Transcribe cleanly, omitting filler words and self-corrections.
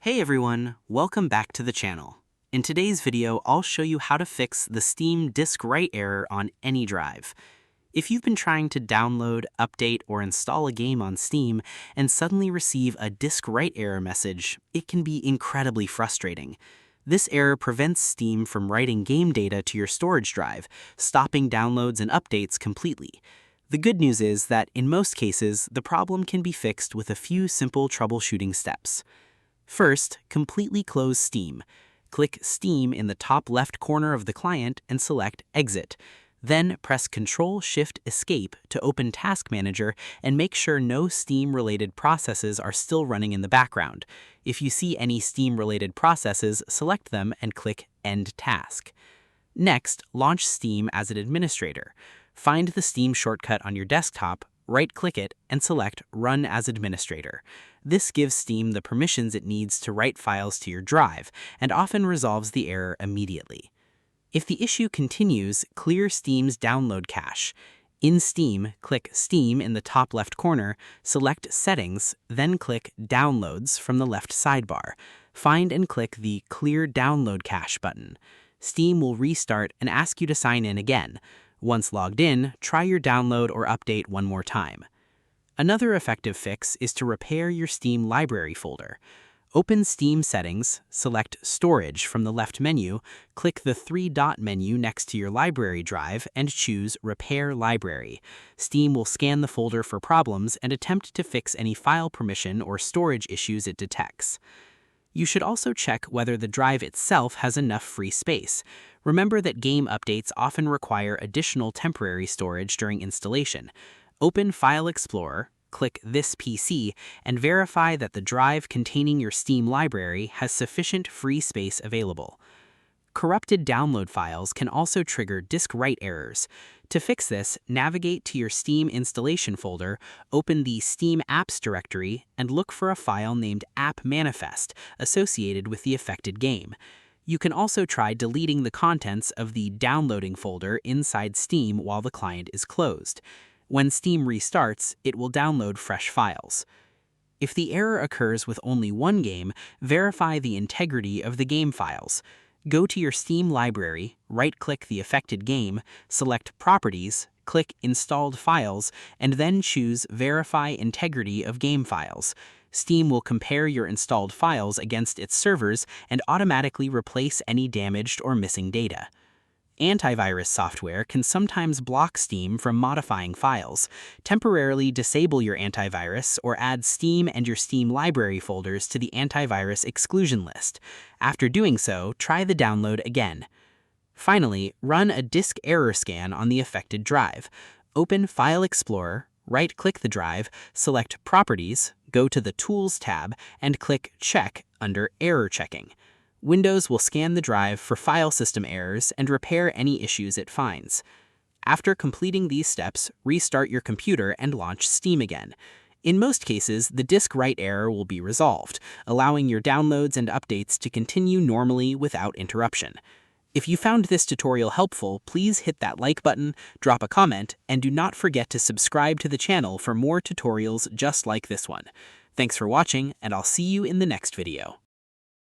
Hey everyone, welcome back to the channel. In today's video, I'll show you how to fix the Steam disk write error on any drive. If you've been trying to download, update, or install a game on Steam and suddenly receive a disk write error message, it can be incredibly frustrating. This error prevents Steam from writing game data to your storage drive, stopping downloads and updates completely. The good news is that in most cases, the problem can be fixed with a few simple troubleshooting steps. First, completely close Steam. Click Steam in the top left corner of the client and select Exit. Then press Ctrl-Shift-Escape to open Task Manager and make sure no Steam-related processes are still running in the background. If you see any Steam-related processes, select them and click End Task. Next, launch Steam as an administrator. Find the Steam shortcut on your desktop, right-click it, and select Run as Administrator. This gives Steam the permissions it needs to write files to your drive, and often resolves the error immediately. If the issue continues, clear Steam's download cache. In Steam, click Steam in the top left corner, select Settings, then click Downloads from the left sidebar. Find and click the Clear Download Cache button. Steam will restart and ask you to sign in again. Once logged in, try your download or update one more time. Another effective fix is to repair your Steam library folder. Open Steam Settings, select Storage from the left menu, click the three-dot menu next to your library drive, and choose Repair Library. Steam will scan the folder for problems and attempt to fix any file permission or storage issues it detects. You should also check whether the drive itself has enough free space. Remember that game updates often require additional temporary storage during installation. Open File Explorer, click This PC, and verify that the drive containing your Steam library has sufficient free space available. Corrupted download files can also trigger disk write errors. To fix this, navigate to your Steam installation folder, open the Steam Apps directory, and look for a file named App Manifest associated with the affected game. You can also try deleting the contents of the downloading folder inside Steam while the client is closed. When Steam restarts, it will download fresh files. If the error occurs with only one game, verify the integrity of the game files. Go to your Steam library, right-click the affected game, select Properties, click Installed Files, and then choose Verify Integrity of Game Files. Steam will compare your installed files against its servers and automatically replace any damaged or missing data. Antivirus software can sometimes block Steam from modifying files. Temporarily disable your antivirus or add Steam and your Steam library folders to the antivirus exclusion list. After doing so, try the download again. Finally, run a disk error scan on the affected drive. Open File Explorer, right-click the drive, select Properties, go to the Tools tab, and click Check under Error Checking. Windows will scan the drive for file system errors and repair any issues it finds. After completing these steps, restart your computer and launch Steam again. In most cases, the disk write error will be resolved, allowing your downloads and updates to continue normally without interruption. If you found this tutorial helpful, please hit that like button, drop a comment, and do not forget to subscribe to the channel for more tutorials just like this one. Thanks for watching, and I'll see you in the next video.